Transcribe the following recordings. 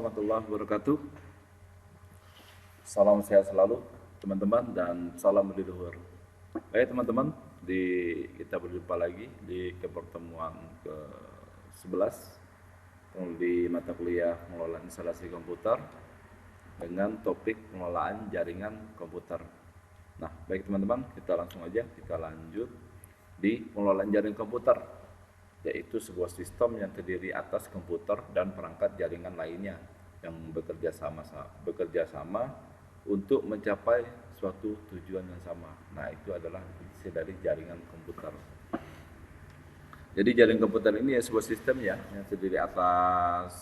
warahmatullahi wabarakatuh. Salam sehat selalu teman-teman dan salam leluhur. Baik teman-teman, kita berjumpa lagi di pertemuan ke-11 di mata kuliah pengelolaan instalasi komputer dengan topik pengelolaan jaringan komputer. Nah, baik teman-teman, kita langsung aja kita lanjut di pengelolaan jaringan komputer, yaitu sebuah sistem yang terdiri atas komputer dan perangkat jaringan lainnya yang bekerja sama untuk mencapai suatu tujuan yang sama. Nah, itu adalah isi dari jaringan komputer. Jadi jaringan komputer ini sebuah sistem yang terdiri atas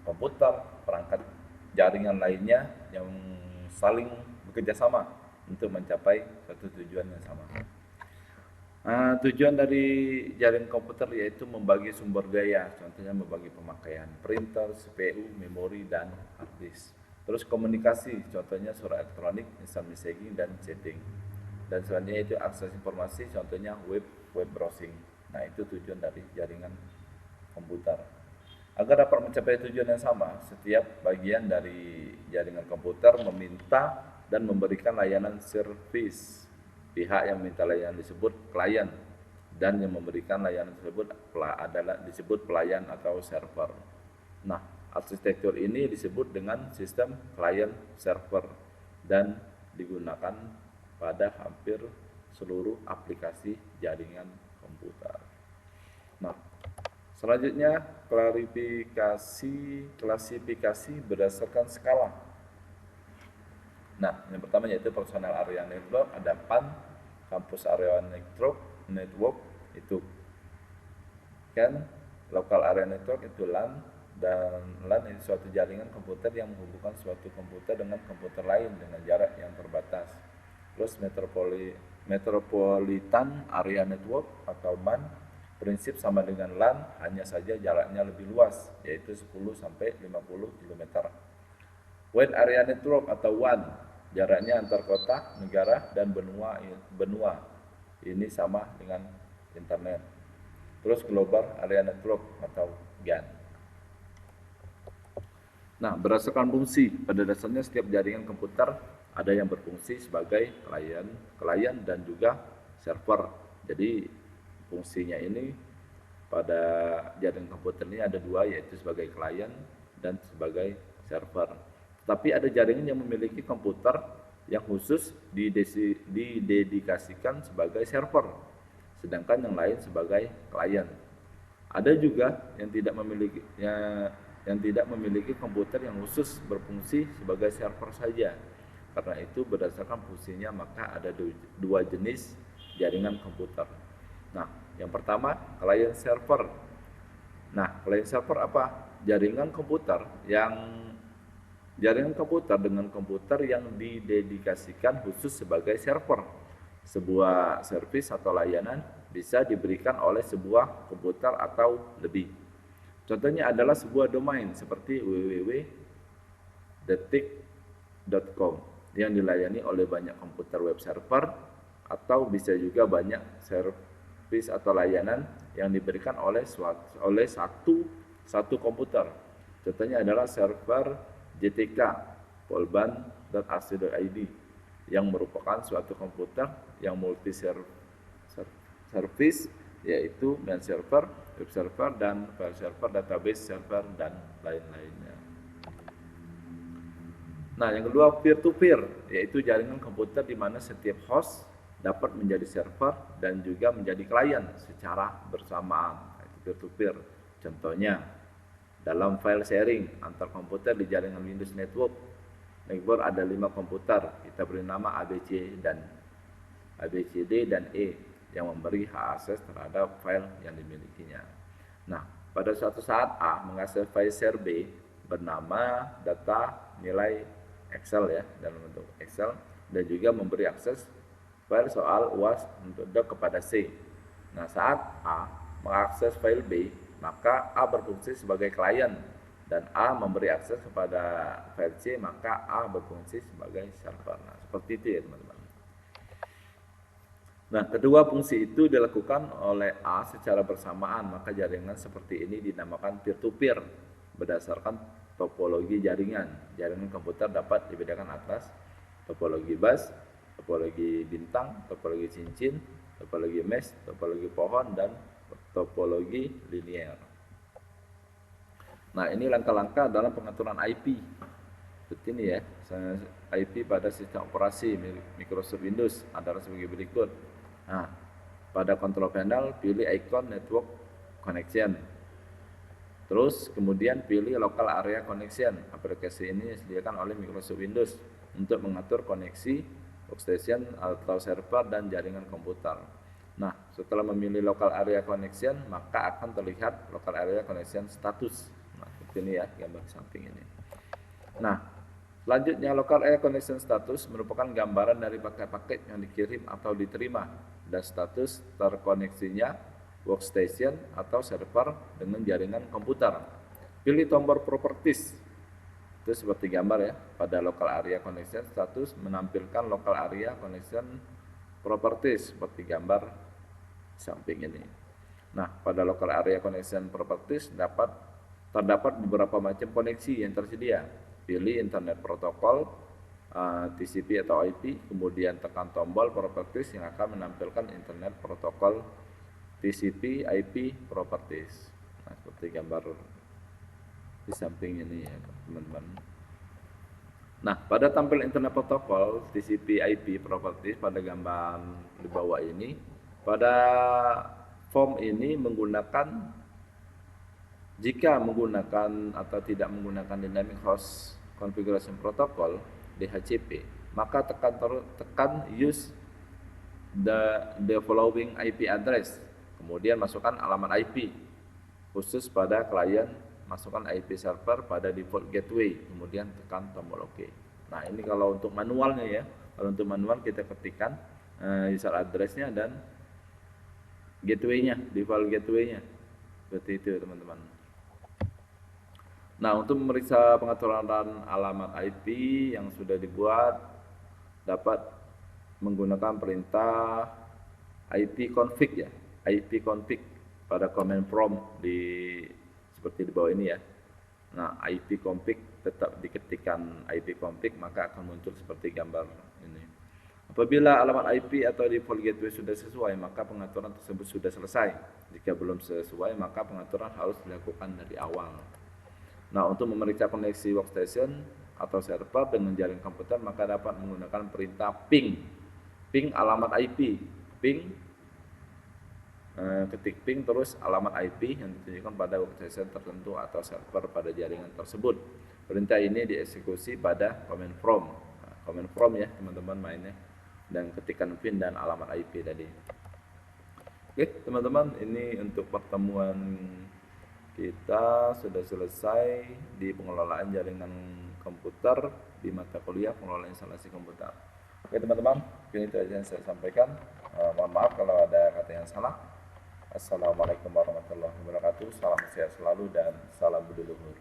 komputer, perangkat jaringan lainnya yang saling bekerja sama untuk mencapai suatu tujuan yang sama. Tujuan dari jaringan komputer yaitu membagi sumber daya, contohnya membagi pemakaian printer, CPU, memori, dan hard disk. Terus komunikasi, contohnya surat elektronik, instant messaging, dan chatting. Dan selanjutnya itu akses informasi, contohnya web browsing. Nah, itu tujuan dari jaringan komputer. Agar dapat mencapai tujuan yang sama, setiap bagian dari jaringan komputer meminta dan memberikan layanan servis. Pihak yang meminta layanan disebut klien dan yang memberikan layanan tersebut adalah disebut pelayan atau server. Nah, arsitektur ini disebut dengan sistem client server dan digunakan pada hampir seluruh aplikasi jaringan komputer. Nah, selanjutnya klasifikasi berdasarkan skala. Nah, yang pertama yaitu personal area network, ada PAN, campus area network itu kan, local area network itu LAN, dan LAN itu suatu jaringan komputer yang menghubungkan suatu komputer dengan komputer lain dengan jarak yang terbatas. Terus metropolitan area network atau MAN, prinsip sama dengan LAN, hanya saja jaraknya lebih luas, yaitu 10 sampai 50 km. Wide area network atau WAN, jaraknya antar kota, negara, dan benua. Ini sama dengan internet. Terus global area network atau GAN. Nah, berdasarkan fungsi, pada dasarnya setiap jaringan komputer ada yang berfungsi sebagai klien dan juga server. Jadi fungsinya ini pada jaringan komputer ini ada dua, yaitu sebagai klien dan sebagai server. Tapi ada jaringan yang memiliki komputer yang khusus didedikasikan sebagai server, sedangkan yang lain sebagai klien. Ada juga yang tidak memiliki komputer yang khusus berfungsi sebagai server saja. Karena itu berdasarkan fungsinya maka ada dua jenis jaringan komputer. Nah, yang pertama client server. Nah, client server apa? Jaringan komputer dengan komputer yang didedikasikan khusus sebagai server. Sebuah servis atau layanan bisa diberikan oleh sebuah komputer atau lebih. Contohnya adalah sebuah domain seperti www.detik.com yang dilayani oleh banyak komputer web server, atau bisa juga banyak servis atau layanan yang diberikan oleh satu komputer. Contohnya adalah server JTK polban.ac.id yang merupakan suatu komputer yang multi service, yaitu mail server, web server, dan file server, database server, dan lain-lainnya. Nah, yang kedua peer to peer, yaitu jaringan komputer di mana setiap host dapat menjadi server dan juga menjadi klien secara bersamaan, yaitu peer to peer. Contohnya dalam file sharing antar komputer di jaringan Windows Network ada 5 komputer, kita beri nama ABCD dan E yang memberi hak akses terhadap file yang dimilikinya. Nah, pada suatu saat A mengakses file share B bernama data nilai Excel ya, dalam bentuk Excel, dan juga memberi akses file soal UAS untuk doc kepada C. Nah, saat A mengakses file B, maka A berfungsi sebagai klien dan A memberi akses kepada file C, maka A berfungsi sebagai server. Nah, seperti itu ya teman-teman. Nah, kedua fungsi itu dilakukan oleh A secara bersamaan, maka jaringan seperti ini dinamakan peer to peer. berdasarkan topologi jaringan. Jaringan komputer dapat dibedakan atas topologi bus, topologi bintang, topologi cincin, topologi mesh, topologi pohon, dan topologi linier. Nah, ini langkah-langkah dalam pengaturan IP. Seperti ini ya, IP pada sistem operasi Microsoft Windows adalah sebagai berikut. Nah, pada control panel pilih icon network connection. Terus kemudian pilih local area connection. Aplikasi ini disediakan oleh Microsoft Windows untuk mengatur koneksi workstation atau server dan jaringan komputer. Nah, setelah memilih local area connection, maka akan terlihat local area connection status. Nah, seperti ini ya, gambar samping ini. Nah, selanjutnya local area connection status merupakan gambaran dari paket-paket yang dikirim atau diterima dan status terkoneksinya workstation atau server dengan jaringan komputer. Pilih tombol properties. Itu seperti gambar ya. Pada local area connection status menampilkan local area connection properties seperti gambar samping ini. Nah, pada local area connection properties terdapat beberapa macam koneksi yang tersedia. Pilih internet protokol, TCP atau IP, kemudian tekan tombol properties yang akan menampilkan internet protokol TCP IP properties. Nah, seperti gambar di samping ini ya, teman-teman. Nah, pada tampil internet protokol TCP IP properties pada gambar di bawah ini, pada form ini jika menggunakan atau tidak menggunakan dynamic host configuration protocol DHCP, maka tekan use the following IP address, kemudian masukkan alamat IP khusus pada klien, masukkan IP server pada default gateway, kemudian tekan tombol OK. Nah, ini kalau untuk manualnya ya. Kalau untuk manual kita ketikkan user address-nya dan gateway-nya, default gateway-nya. Seperti itu, teman-teman. Nah, untuk memeriksa pengaturan alamat IP yang sudah dibuat, dapat menggunakan perintah ipconfig ya, ipconfig pada command prompt seperti di bawah ini ya. Nah, ipconfig tetap diketikkan ipconfig, maka akan muncul seperti gambar ini. Apabila alamat IP atau default gateway sudah sesuai, maka pengaturan tersebut sudah selesai. Jika belum sesuai, maka pengaturan harus dilakukan dari awal. Nah, untuk memeriksa koneksi workstation atau server dengan jaringan komputer, maka dapat menggunakan perintah ping alamat IP, ketik ping terus alamat IP yang ditunjukkan pada workstation tertentu atau server pada jaringan tersebut. Perintah ini dieksekusi pada command prompt. Nah, command prompt ya, teman-teman mainnya, dan ketikkan pin dan alamat IP tadi. Oke, teman-teman, ini untuk pertemuan kita sudah selesai di pengelolaan jaringan komputer di mata kuliah pengelolaan instalasi komputer. Oke, teman-teman, ini itu saja yang saya sampaikan. Mohon maaf kalau ada kata yang salah. Assalamualaikum warahmatullahi wabarakatuh. Salam sehat selalu dan salam budi luhur.